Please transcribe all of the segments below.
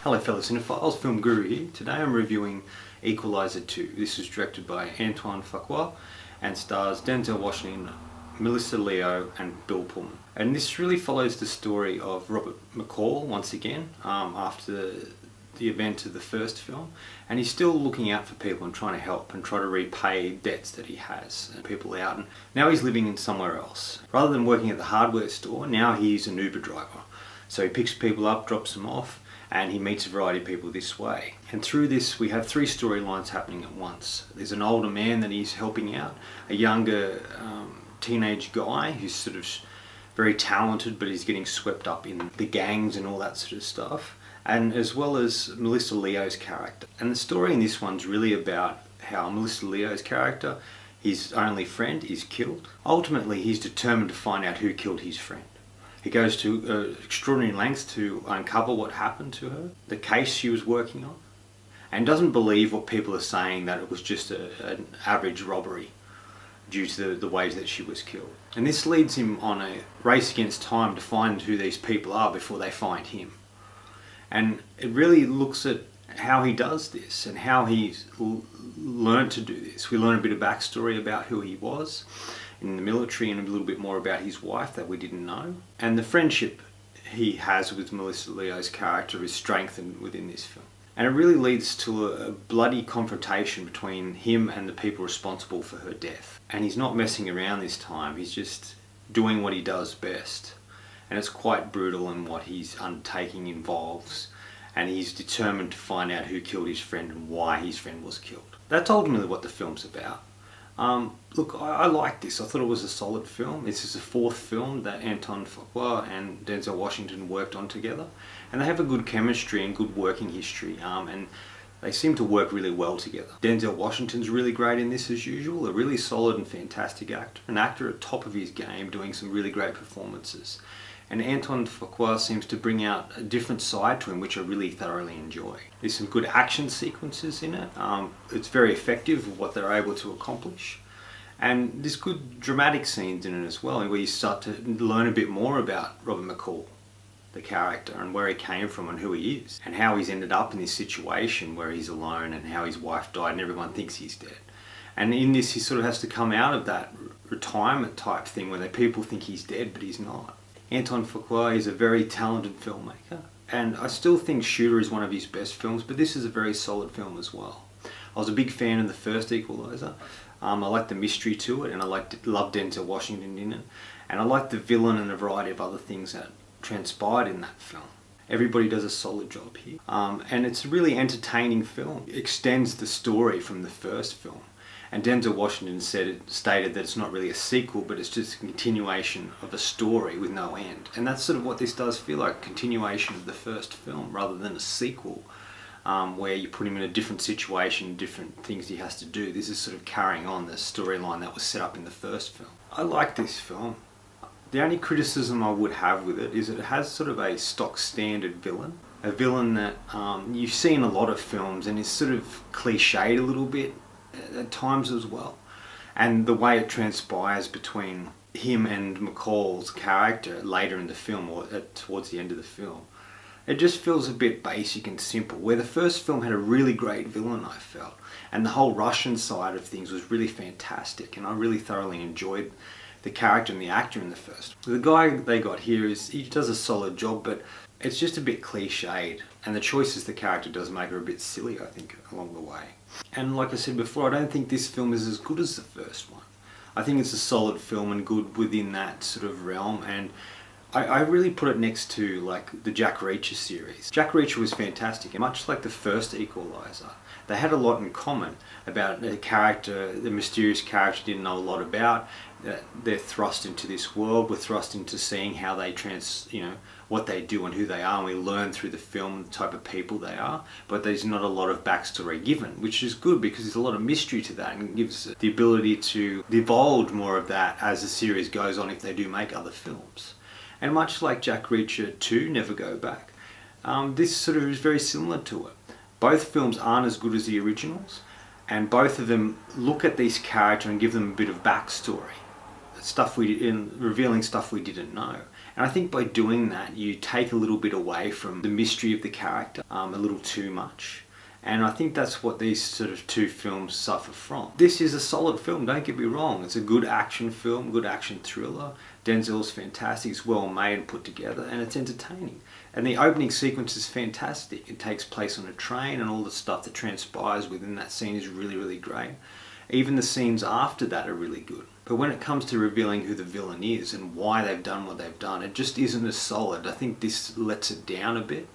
Hello fellow cinephiles, Film Guru here. Today I'm reviewing Equalizer 2. This was directed by Antoine Fuqua and stars Denzel Washington, Melissa Leo and Bill Pullman. And this really follows the story of Robert McCall once again after the event of the first film, and he's still looking out for people and trying to help and try to repay debts that he has and people out. And now he's living in somewhere else. Rather than working at the hardware store, now he's an Uber driver. So he picks people up, drops them off, and he meets a variety of people this way. And through this we have three storylines happening at once. There's an older man that he's helping out, a younger teenage guy who's sort of very talented but he's getting swept up in the gangs and all that sort of stuff, and as well as Melissa Leo's character. And the story in this one's really about how Melissa Leo's character, his only friend, is killed. Ultimately he's determined to find out who killed his friend. He goes to extraordinary lengths to uncover what happened to her, the case she was working on, and doesn't believe what people are saying, that it was just an average robbery due to the ways that she was killed. And this leads him on a race against time to find who these people are before they find him. And it really looks at how he does this and how he's learned to do this. We learn a bit of backstory about who he was in the military and a little bit more about his wife that we didn't know. And the friendship he has with Melissa Leo's character is strengthened within this film. And it really leads to a bloody confrontation between him and the people responsible for her death. And he's not messing around this time, he's just doing what he does best. And it's quite brutal in what he's undertaking involves. And he's determined to find out who killed his friend and why his friend was killed. That's ultimately what the film's about. Look, I like this. I thought it was a solid film. This is the fourth film that Antoine Fuqua and Denzel Washington worked on together, and they have a good chemistry and good working history, and they seem to work really well together. Denzel Washington's really great in this as usual, a really solid and fantastic actor, an actor at the top of his game doing some really great performances. And Antoine Fuqua seems to bring out a different side to him, which I really thoroughly enjoy. There's some good action sequences in it. It's very effective what they're able to accomplish. And there's good dramatic scenes in it as well, where you start to learn a bit more about Robert McCall, the character, and where he came from and who he is, and how he's ended up in this situation where he's alone and how his wife died and everyone thinks he's dead. And in this he sort of has to come out of that retirement type thing where people think he's dead but he's not. Antoine Fuqua is a very talented filmmaker, and I still think Shooter is one of his best films, but this is a very solid film as well. I was a big fan of the first Equalizer. I liked the mystery to it, and I loved Denzel Washington in it, and I liked the villain and a variety of other things that transpired in that film. Everybody does a solid job here, and it's a really entertaining film. It extends the story from the first film. And Denzel Washington stated that it's not really a sequel, but it's just a continuation of a story with no end. And that's sort of what this does feel like, a continuation of the first film rather than a sequel, where you put him in a different situation, different things he has to do. This is sort of carrying on the storyline that was set up in the first film. I like this film. The only criticism I would have with it is that it has sort of a stock standard villain. A villain that you see in a lot of films and is sort of cliched a little bit at times as well, and the way it transpires between him and McCall's character later in the film, or towards the end of the film, it just feels a bit basic and simple, where the first film had a really great villain, I felt, and the whole Russian side of things was really fantastic, and I really thoroughly enjoyed the character and the actor in the first. The guy they got here, he does a solid job, but it's just a bit cliched, and the choices the character does make are a bit silly, I think, along the way. And like I said before, I don't think this film is as good as the first one. I think it's a solid film and good within that sort of realm, and I really put it next to like the Jack Reacher series. Jack Reacher was fantastic, and much like the first Equalizer, they had a lot in common about the character, the mysterious character didn't know a lot about. They're thrust into this world, we're thrust into seeing how they what they do and who they are, and we learn through the film the type of people they are, but there's not a lot of backstory given, which is good because there's a lot of mystery to that and gives the ability to divulge more of that as the series goes on if they do make other films. And much like Jack Reacher 2, Never Go Back, this sort of is very similar to it. Both films aren't as good as the originals, and both of them look at this character and give them a bit of backstory. revealing stuff we didn't know. And I think by doing that, you take a little bit away from the mystery of the character, a little too much. And I think that's what these sort of two films suffer from. This is a solid film, don't get me wrong. It's a good action film, good action thriller. Denzel's fantastic, it's well made and put together, and it's entertaining. And the opening sequence is fantastic. It takes place on a train, and all the stuff that transpires within that scene is really, really great. Even the scenes after that are really good. But when it comes to revealing who the villain is and why they've done what they've done, it just isn't as solid. I think this lets it down a bit.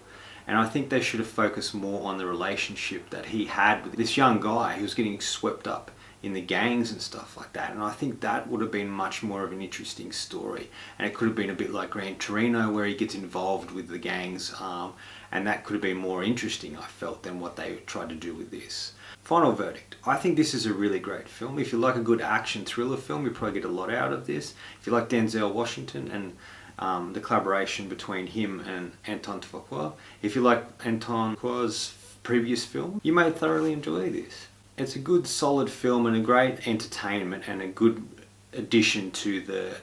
And I think they should have focused more on the relationship that he had with this young guy who was getting swept up in the gangs and stuff like that. And I think that would have been much more of an interesting story. And it could have been a bit like Gran Torino, where he gets involved with the gangs. And that could have been more interesting, I felt, than what they tried to do with this. Final verdict. I think this is a really great film. If you like a good action thriller film, you probably get a lot out of this. If you like Denzel Washington and the collaboration between him and Anton Fuqua. If you like Anton Fuqua's previous film, you may thoroughly enjoy this. It's a good, solid film and a great entertainment and a good addition to the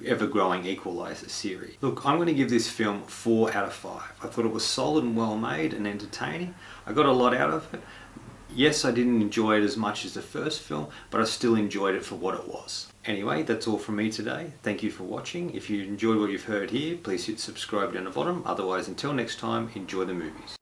ever-growing Equalizer series. Look, I'm going to give this film 4 out of 5. I thought it was solid and well made and entertaining. I got a lot out of it. Yes, I didn't enjoy it as much as the first film, but I still enjoyed it for what it was. Anyway, that's all from me today. Thank you for watching. If you enjoyed what you've heard here, please hit subscribe down the bottom. Otherwise, until next time, enjoy the movies.